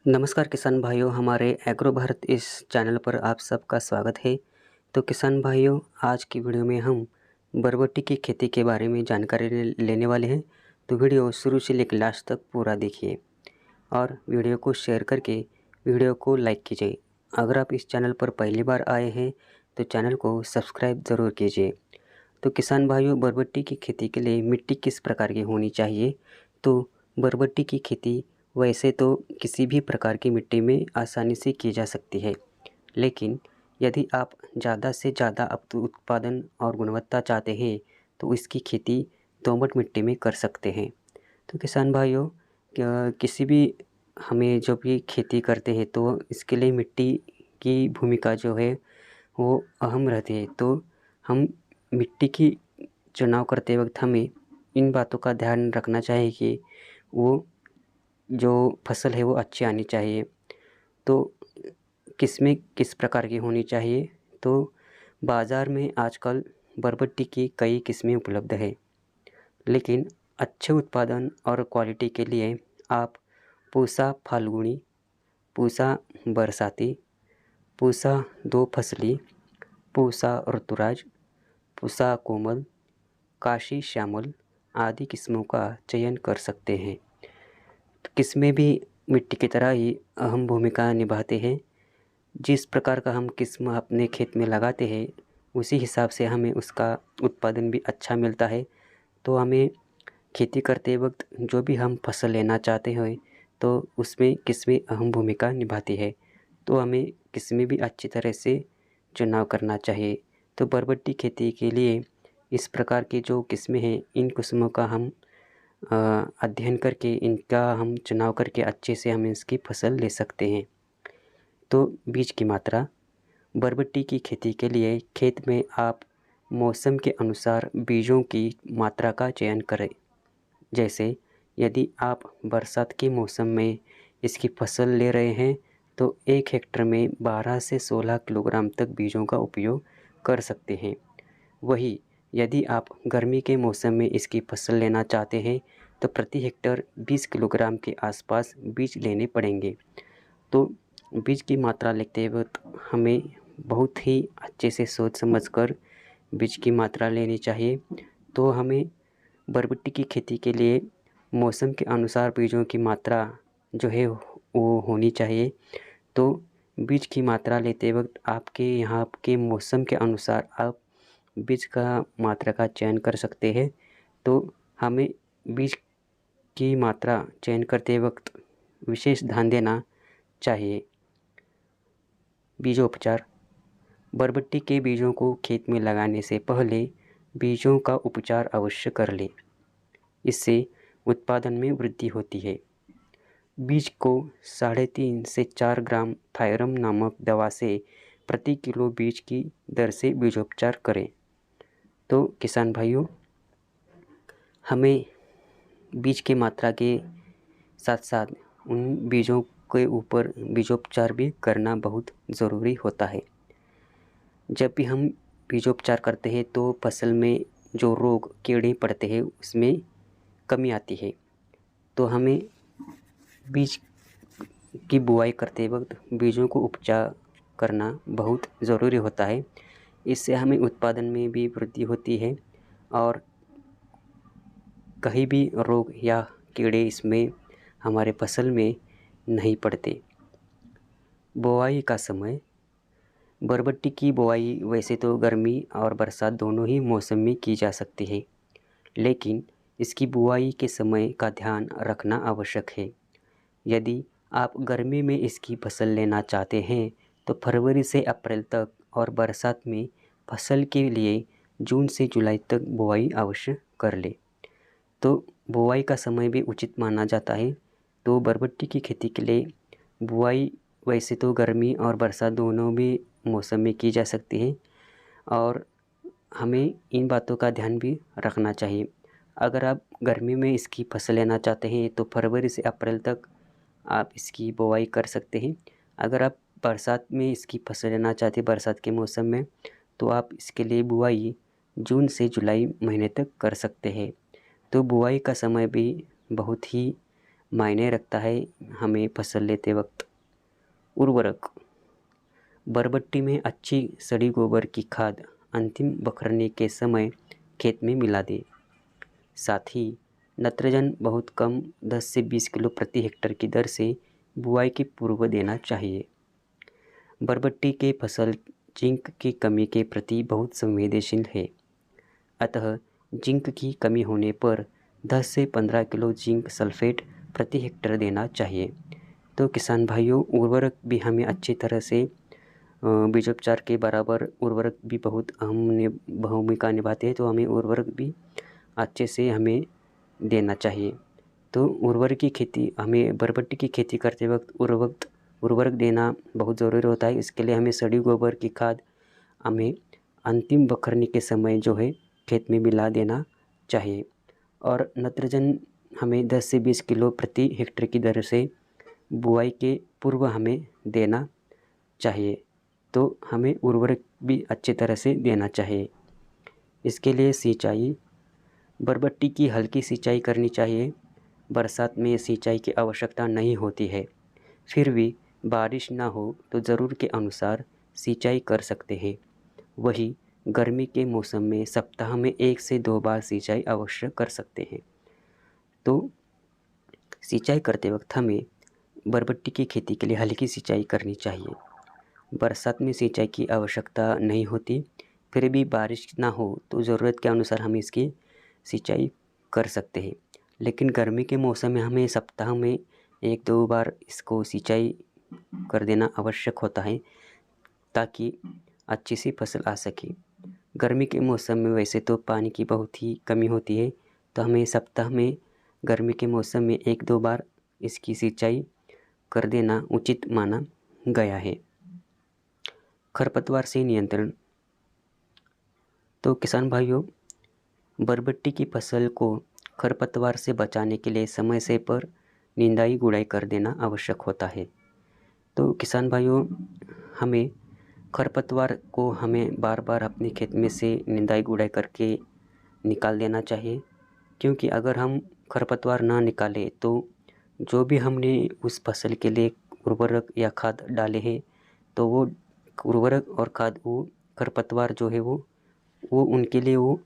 नमस्कार किसान भाइयों, हमारे एग्रो भारत इस चैनल पर आप सबका स्वागत है। तो किसान भाइयों, आज की वीडियो में हम बरबट्टी की खेती के बारे में जानकारी लेने वाले हैं। तो वीडियो शुरू से लेकर लास्ट तक पूरा देखिए और वीडियो को शेयर करके वीडियो को लाइक कीजिए। अगर आप इस चैनल पर पहली बार आए हैं तो चैनल को सब्सक्राइब ज़रूर कीजिए। तो किसान भाइयों, बरबट्टी की खेती के लिए मिट्टी किस प्रकार की होनी चाहिए? तो बरबट्टी की खेती वैसे तो किसी भी प्रकार की मिट्टी में आसानी से की जा सकती है, लेकिन यदि आप ज़्यादा से ज़्यादा उत्पादन और गुणवत्ता चाहते हैं तो इसकी खेती दोमट मिट्टी में कर सकते हैं। तो किसान भाइयों, किसी भी हमें जो भी खेती करते हैं तो इसके लिए मिट्टी की भूमिका जो है वो अहम रहती है। तो हम मिट्टी की चुनाव करते वक्त हमें इन बातों का ध्यान रखना चाहिए कि वो जो फसल है वो अच्छी आनी चाहिए। तो किस्में किस प्रकार की होनी चाहिए? तो बाज़ार में आजकल बरबट्टी की कई किस्में उपलब्ध है, लेकिन अच्छे उत्पादन और क्वालिटी के लिए आप पूसा फाल्गुनी, पूसा बरसाती, पूसा दो फसली, पूसा ऋतुराज, पूसा कोमल, काशी श्यामल आदि किस्मों का चयन कर सकते हैं। तो किस्में भी मिट्टी की तरह ही अहम भूमिका निभाते हैं। जिस प्रकार का हम किस्म अपने खेत में लगाते हैं उसी हिसाब से हमें उसका उत्पादन भी अच्छा मिलता है। तो हमें खेती करते वक्त जो भी हम फसल लेना चाहते हैं तो उसमें किस्में अहम भूमिका निभाती है। तो हमें किस्में भी अच्छी तरह से चुनाव करना चाहिए। तो बरबट्टी खेती के लिए इस प्रकार की जो किस्में हैं, इन किस्मों का हम अध्ययन करके इनका हम चुनाव करके अच्छे से हम इसकी फसल ले सकते हैं। तो बीज की मात्रा, बरबट्टी की खेती के लिए खेत में आप मौसम के अनुसार बीजों की मात्रा का चयन करें। जैसे यदि आप बरसात के मौसम में इसकी फसल ले रहे हैं तो 1 हेक्टेयर में 12 से 16 किलोग्राम तक बीजों का उपयोग कर सकते हैं। वही यदि आप गर्मी के मौसम में इसकी फसल लेना चाहते हैं तो प्रति हेक्टेयर 20 किलोग्राम के आसपास बीज लेने पड़ेंगे। तो बीज की मात्रा लेते वक्त हमें बहुत ही अच्छे से सोच समझकर बीज की मात्रा लेनी चाहिए। तो हमें बरबट्टी की खेती के लिए मौसम के अनुसार बीजों की मात्रा जो है वो होनी चाहिए। तो बीज की मात्रा लेते वक्त आपके यहाँ के मौसम के अनुसार आप बीज का मात्रा का चयन कर सकते हैं। तो हमें बीज की मात्रा चयन करते वक्त विशेष ध्यान देना चाहिए। बीजोपचार, बरबट्टी के बीजों को खेत में लगाने से पहले बीजों का उपचार अवश्य कर लें। इससे उत्पादन में वृद्धि होती है। बीज को 3.5 से 4 ग्राम थायरम नामक दवा से प्रति किलो बीज की दर से बीजोपचार करें। तो किसान भाइयों, हमें बीज की मात्रा के साथ साथ उन बीजों के ऊपर बीजोपचार भी करना बहुत ज़रूरी होता है। जब भी हम बीजोपचार करते हैं तो फसल में जो रोग कीड़े पड़ते हैं उसमें कमी आती है। तो हमें बीज की बुआई करते वक्त बीजों को उपचार करना बहुत ज़रूरी होता है। इससे हमें उत्पादन में भी वृद्धि होती है और कहीं भी रोग या कीड़े इसमें हमारे फसल में नहीं पड़ते। बुआई का समय, बरबट्टी की बुआई वैसे तो गर्मी और बरसात दोनों ही मौसम में की जा सकती है, लेकिन इसकी बुआई के समय का ध्यान रखना आवश्यक है। यदि आप गर्मी में इसकी फसल लेना चाहते हैं तो फरवरी से अप्रैल तक और बरसात में फसल के लिए जून से जुलाई तक बुआई अवश्य कर ले। तो बुआई का समय भी उचित माना जाता है। तो बरबट्टी की खेती के लिए बुआई वैसे तो गर्मी और बरसात दोनों भी मौसम में की जा सकती है और हमें इन बातों का ध्यान भी रखना चाहिए। अगर आप गर्मी में इसकी फसल लेना चाहते हैं तो फरवरी से अप्रैल तक आप इसकी बुआई कर सकते हैं। अगर आप बरसात में इसकी फसल लेना चाहते हैं बरसात के मौसम में तो आप इसके लिए बुआई जून से जुलाई महीने तक कर सकते हैं। तो बुआई का समय भी बहुत ही मायने रखता है हमें फसल लेते वक्त। उर्वरक, बरबट्टी में अच्छी सड़ी गोबर की खाद अंतिम बखरने के समय खेत में मिला दें। साथ ही नत्रजन बहुत कम 10 से 20 किलो प्रति हेक्टेयर की दर से बुआई के पूर्व देना चाहिए। बरबट्टी के फसल जिंक की कमी के प्रति बहुत संवेदनशील है, अतः जिंक की कमी होने पर 10 से 15 किलो जिंक सल्फेट प्रति हेक्टेयर देना चाहिए। तो किसान भाइयों, उर्वरक भी हमें अच्छी तरह से बीजोपचार के बराबर उर्वरक भी बहुत अहम भूमिका निभाते हैं, तो हमें उर्वरक भी अच्छे से हमें देना चाहिए। तो उर्वरक की खेती, हमें बरबट्टी की खेती करते वक्त उर्वरक देना बहुत ज़रूरी होता है। इसके लिए हमें सड़ी गोबर की खाद हमें अंतिम बखरने के समय जो है खेत में मिला देना चाहिए। और नत्रजन हमें 10 से 20 किलो प्रति हेक्टेयर की दर से बुआई के पूर्व हमें देना चाहिए। तो हमें उर्वरक भी अच्छी तरह से देना चाहिए। इसके लिए सिंचाई, बरबट्टी की हल्की सिंचाई करनी चाहिए। बरसात में सिंचाई की आवश्यकता नहीं होती है, फिर भी बारिश ना हो तो ज़रूरत के अनुसार सिंचाई कर सकते हैं। वही गर्मी के मौसम में सप्ताह में 1 से 2 बार सिंचाई अवश्य कर सकते हैं। तो सिंचाई करते वक्त हमें बरबट्टी की खेती के लिए हल्की सिंचाई करनी चाहिए। बरसात में सिंचाई की आवश्यकता नहीं होती, फिर भी बारिश ना हो तो ज़रूरत के अनुसार हम इसकी सिंचाई कर सकते हैं। लेकिन गर्मी के मौसम में हमें सप्ताह में 1-2 बार इसको सिंचाई कर देना आवश्यक होता है, ताकि अच्छी सी फसल आ सके। गर्मी के मौसम में वैसे तो पानी की बहुत ही कमी होती है, तो हमें सप्ताह में गर्मी के मौसम में 1-2 बार इसकी सिंचाई कर देना उचित माना गया है। खरपतवार से नियंत्रण, तो किसान भाइयों, बरबट्टी की फसल को खरपतवार से बचाने के लिए समय से पर निंदाई गुड़ाई कर देना आवश्यक होता है। तो किसान भाइयों, हमें खरपतवार को हमें बार बार अपने खेत में से निंदाई गुड़ाई करके निकाल देना चाहिए, क्योंकि अगर हम खरपतवार ना निकालें तो जो भी हमने उस फसल के लिए उर्वरक या खाद डाले हैं, तो वो उर्वरक और खाद वो खरपतवार जो है वो उनके लिए वो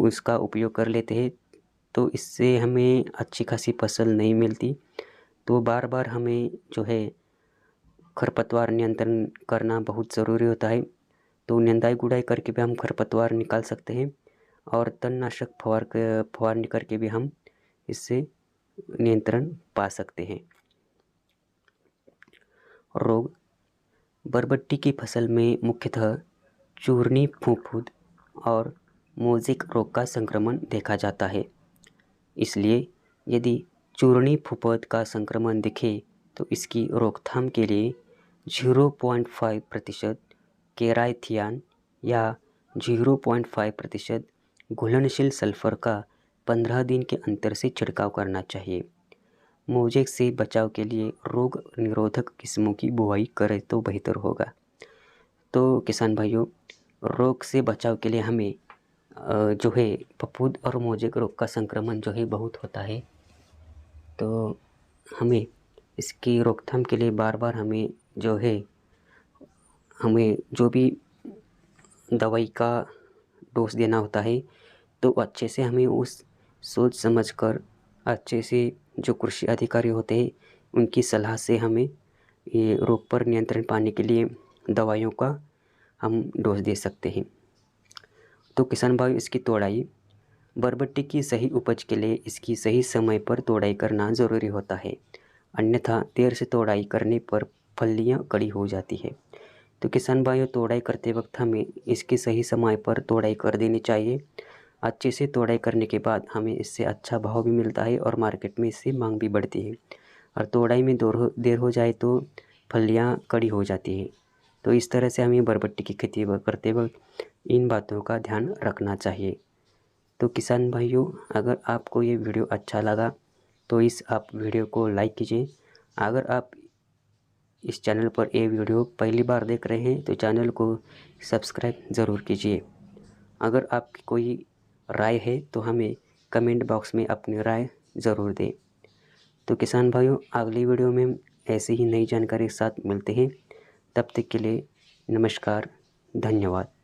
उसका उपयोग कर लेते हैं। तो इससे हमें अच्छी खासी फसल नहीं मिलती। तो बार बार हमें जो है खरपतवार नियंत्रण करना बहुत ज़रूरी होता है। तो निंदाई गुड़ाई करके भी हम खरपतवार निकाल सकते हैं, और तणनाशक फवारनी करके भी हम इससे नियंत्रण पा सकते हैं। रोग, बरबट्टी की फसल में मुख्यतः चूर्णी फफूंद और मोज़ेक रोग का संक्रमण देखा जाता है। इसलिए यदि चूर्णी फफूंद का संक्रमण दिखे तो इसकी रोकथाम के लिए 0.5% केराथियान या 0.5% घुलनशील सल्फर का 15 दिन के अंतर से छिड़काव करना चाहिए। मोज़ेक से बचाव के लिए रोग निरोधक किस्मों की बुआई करें तो बेहतर होगा। तो किसान भाइयों, रोग से बचाव के लिए हमें जो है फफूंद और मोज़ेक रोग का संक्रमण जो है बहुत होता है, तो हमें इसकी रोकथाम के लिए बार बार हमें जो है हमें जो भी दवाई का डोज देना होता है, तो अच्छे से हमें उस सोच समझ कर अच्छे से जो कृषि अधिकारी होते हैं उनकी सलाह से हमें ये रोग पर नियंत्रण पाने के लिए दवाइयों का हम डोज दे सकते हैं। तो किसान भाई, इसकी तोड़ाई, बरबट्टी की सही उपज के लिए इसकी सही समय पर तोड़ाई करना ज़रूरी होता है, अन्यथा देर से तोड़ाई करने पर फलियां कड़ी हो जाती है। तो किसान भाइयों, तोड़ाई करते वक्त हमें इसकी सही समय पर तोड़ाई कर देनी चाहिए। अच्छे से तोड़ाई करने के बाद हमें इससे अच्छा भाव भी मिलता है और मार्केट में इससे मांग भी बढ़ती है। और तोड़ाई में देर हो जाए तो फलियां कड़ी हो जाती है। तो इस तरह से हमें बरबट्टी की खेती करते वक्त इन बातों का ध्यान रखना चाहिए। तो किसान भाइयों, अगर आपको ये वीडियो अच्छा लगा तो आप वीडियो को लाइक कीजिए। अगर आप इस चैनल पर ये वीडियो पहली बार देख रहे हैं तो चैनल को सब्सक्राइब ज़रूर कीजिए। अगर आपकी कोई राय है तो हमें कमेंट बॉक्स में अपनी राय ज़रूर दें। तो किसान भाइयों, अगली वीडियो में हम ऐसे ही नई जानकारी के साथ मिलते हैं। तब तक के लिए नमस्कार, धन्यवाद।